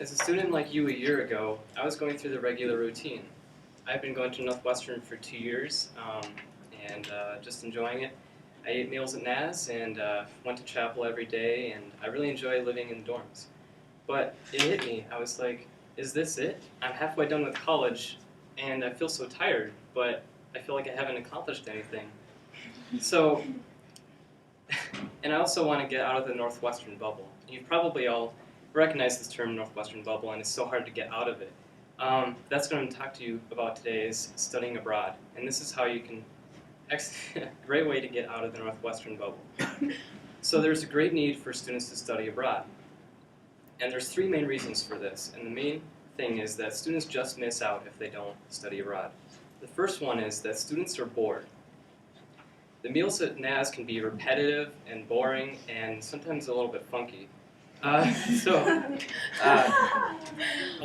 As a student like you a year ago, I was going through the regular routine. I've been going to Northwestern for 2 years and just enjoying it. I ate meals at NAS and went to chapel every day, and I really enjoy living in the dorms. But it hit me. I was like, is this it? I'm halfway done with college, and I feel so tired, but I feel like I haven't accomplished anything. So, and I also want to get out of the Northwestern bubble. You've probably all recognized this term, Northwestern bubble, and it's so hard to get out of it. That's what I'm going to talk to you about today is studying abroad. And this is how you can, great way to get out of the Northwestern bubble. So there's a great need for students to study abroad. And there's three main reasons for this. And the main thing is that students just miss out if they don't study abroad. The first one is that students are bored. The meals at NAS can be repetitive and boring and sometimes a little bit funky. I'll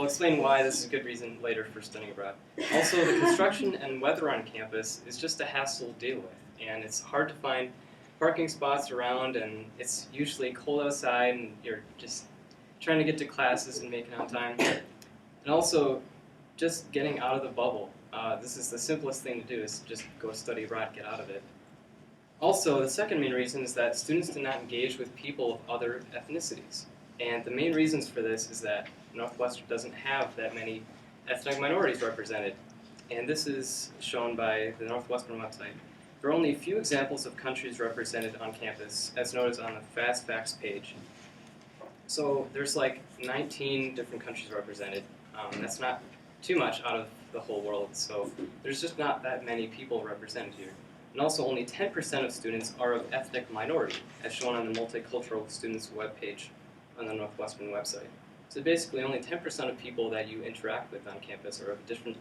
explain why this is a good reason later for studying abroad. Also, the construction and weather on campus is just a hassle to deal with, and it's hard to find parking spots around, and it's usually cold outside, and you're just trying to get to classes and making out time. And also, just getting out of the bubble. This is the simplest thing to do, is just go study abroad, get out of it. Also, the second main reason is that students do not engage with people of other ethnicities. And the main reasons for this is that Northwestern doesn't have that many ethnic minorities represented. And this is shown by the Northwestern website. There are only a few examples of countries represented on campus, as noted on the Fast Facts page. So there's like 19 different countries represented. That's not too much out of the whole world, so there's just not that many people represented here. And also only 10% of students are of ethnic minority, as shown on the Multicultural Students webpage on the Northwestern website. So basically only 10% of people that you interact with on campus are of different,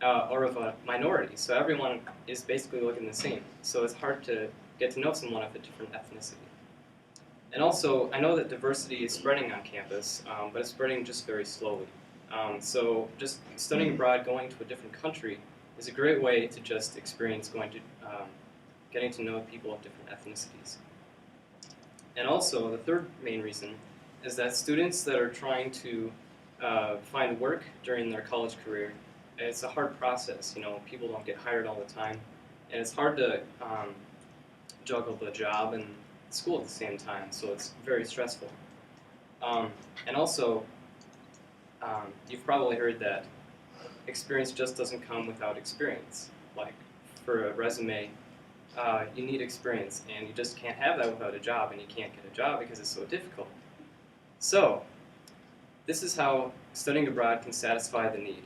or of a minority. So everyone is basically looking the same. So it's hard to get to know someone of a different ethnicity. And also, I know that diversity is spreading on campus, but it's spreading just very slowly. So just studying abroad, going to a different country, is a great way to just experience getting to know people of different ethnicities. And also, the third main reason is that students that are trying to find work during their college career, it's a hard process. You know, people don't get hired all the time, and it's hard to juggle the job and school at the same time, so it's very stressful. And also, you've probably heard that experience just doesn't come without experience. Like, for a resume, you need experience, and you just can't have that without a job, and you can't get a job because it's so difficult. So, this is how studying abroad can satisfy the need.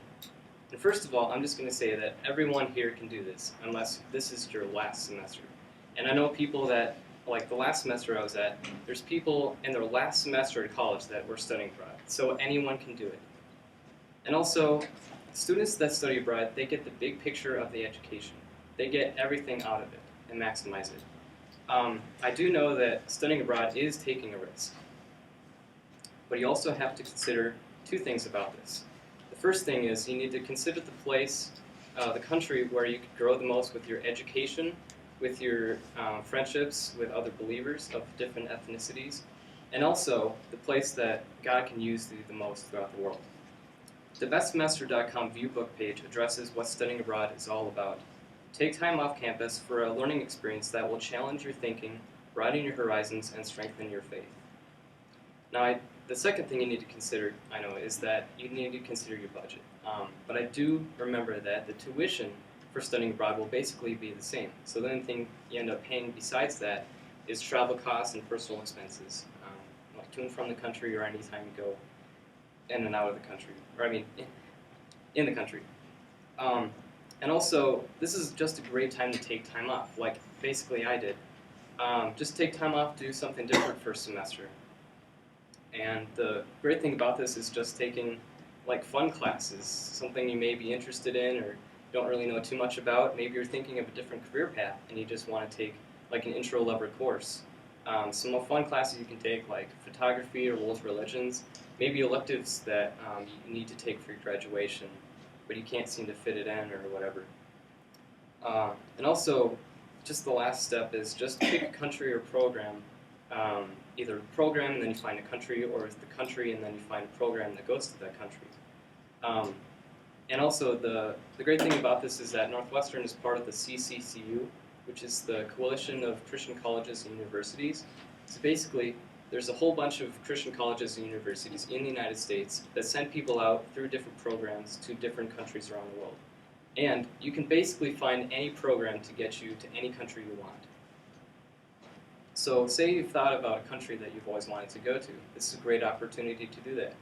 And first of all, I'm just going to say that everyone here can do this, unless this is your last semester. And I know people that, like the last semester I was at, there's people in their last semester at college that were studying abroad. So anyone can do it. And also, students that study abroad, they get the big picture of the education. They get everything out of it and maximize it. I do know that studying abroad is taking a risk. But you also have to consider two things about this. The first thing is you need to consider the place, the country where you could grow the most with your education, with your friendships with other believers of different ethnicities, and also the place that God can use you the most throughout the world. The bestsemester.com viewbook page addresses what studying abroad is all about. Take time off campus for a learning experience that will challenge your thinking, broaden your horizons, and strengthen your faith. Now, the second thing you need to consider, I know, is that you need to consider your budget. But I do remember that the tuition for studying abroad will basically be the same. So the only thing you end up paying besides that is travel costs and personal expenses, like to and from the country or anytime you go in and out of the country, or I mean, in the country. And also, this is just a great time to take time off, like basically I did. Just take time off, do something different for a semester. And the great thing about this is just taking like fun classes, something you may be interested in or don't really know too much about. Maybe you're thinking of a different career path and you just want to take like an intro level course. Some more fun classes you can take, like photography or world religions, maybe electives that you need to take for your graduation, but you can't seem to fit it in or whatever. And also, just the last step is just pick a country or program either a program and then you find a country, or it's the country and then you find a program that goes to that country. And also the great thing about this is that Northwestern is part of the CCCU, which is the Coalition of Christian Colleges and Universities. So basically, there's a whole bunch of Christian colleges and universities in the United States that send people out through different programs to different countries around the world. And you can basically find any program to get you to any country you want. So say you've thought about a country that you've always wanted to go to. This is a great opportunity to do that.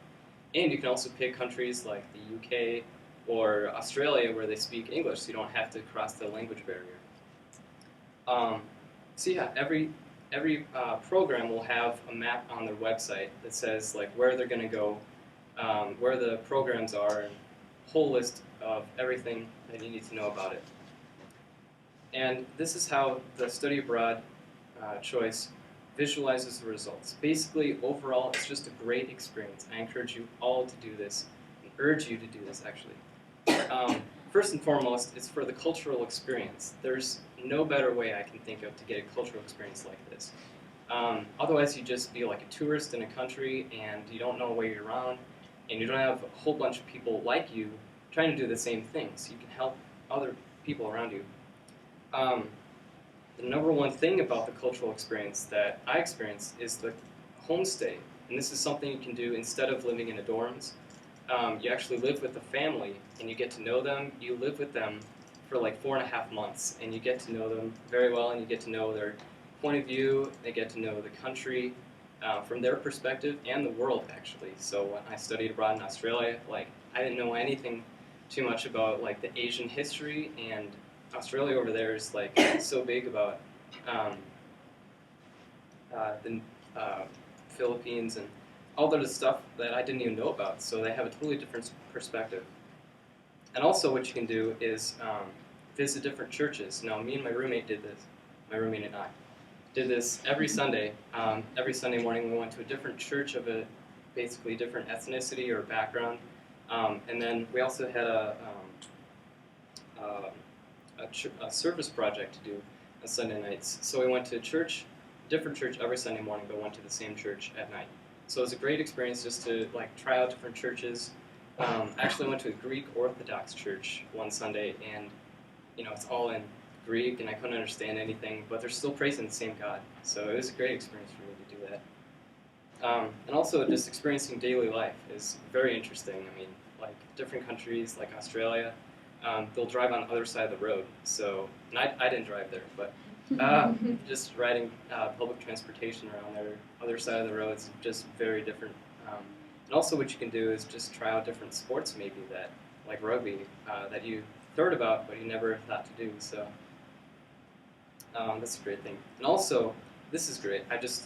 And you can also pick countries like the UK or Australia where they speak English, so you don't have to cross the language barrier. So yeah, every program will have a map on their website that says like where they're going to go, where the programs are, and a whole list of everything that you need to know about it. And this is how the study abroad choice visualizes the results. Basically, overall, it's just a great experience. I encourage you all to do this, and urge you to do this actually. First and foremost, it's for the cultural experience. There's no better way I can think of to get a cultural experience like this. Otherwise, you just be like a tourist in a country and you don't know where you're around, and you don't have a whole bunch of people like you trying to do the same thing, so you can help other people around you. The number one thing about the cultural experience that I experienced is the homestay, and this is something you can do instead of living in the dorms. You actually live with a family, and you get to know them. You live with them for like 4.5 months, and you get to know them very well, and you get to know their point of view. They get to know the country from their perspective and the world, actually. So when I studied abroad in Australia, like I didn't know anything too much about like the Asian history, and Australia over there is like so big about the Philippines and all the stuff that I didn't even know about. So they have a totally different perspective. And also what you can do is visit different churches. Now me and my roommate did this. My roommate and I did this every Sunday. Every Sunday morning we went to a different church of a basically different ethnicity or background. And then we also had a service project to do on Sunday nights. So we went to different church every Sunday morning, but went to the same church at night. So it was a great experience just to like try out different churches. Actually went to a Greek Orthodox church one Sunday, and it's all in Greek, and I couldn't understand anything, but they're still praising the same God. So it was a great experience for me to do that. And also just experiencing daily life is very interesting. I mean, like different countries like Australia, they'll drive on the other side of the road. So, and I didn't drive there, but just riding public transportation around there, other side of the road is just very different. And also what you can do is just try out different sports maybe that, like rugby, that you heard about but you never thought to do. So that's a great thing. And also, this is great. I just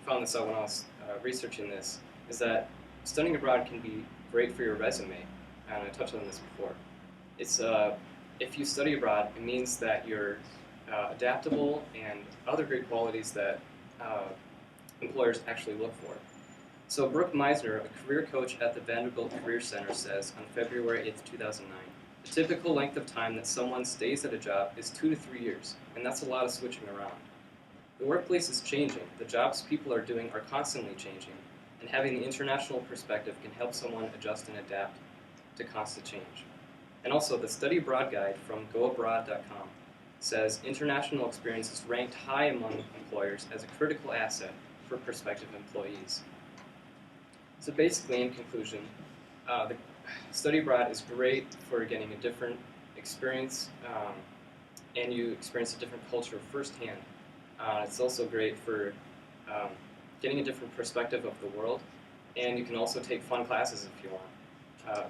found this out when I was researching this, is that studying abroad can be great for your resume. And I touched on this before. It's if you study abroad, it means that you're adaptable and other great qualities that employers actually look for. So Brooke Meisner, a career coach at the Vanderbilt Career Center, says on February 8th, 2009, the typical length of time that someone stays at a job is 2 to 3 years, and that's a lot of switching around. The workplace is changing, the jobs people are doing are constantly changing, and having the international perspective can help someone adjust and adapt to constant change. And also, the Study Abroad Guide from goabroad.com says international experience is ranked high among employers as a critical asset for prospective employees. So basically, in conclusion, the study abroad is great for getting a different experience, and you experience a different culture firsthand. It's also great for getting a different perspective of the world, and you can also take fun classes if you want.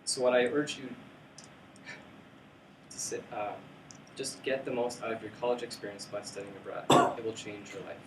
So what I urge you to just get the most out of your college experience by studying abroad. It will change your life.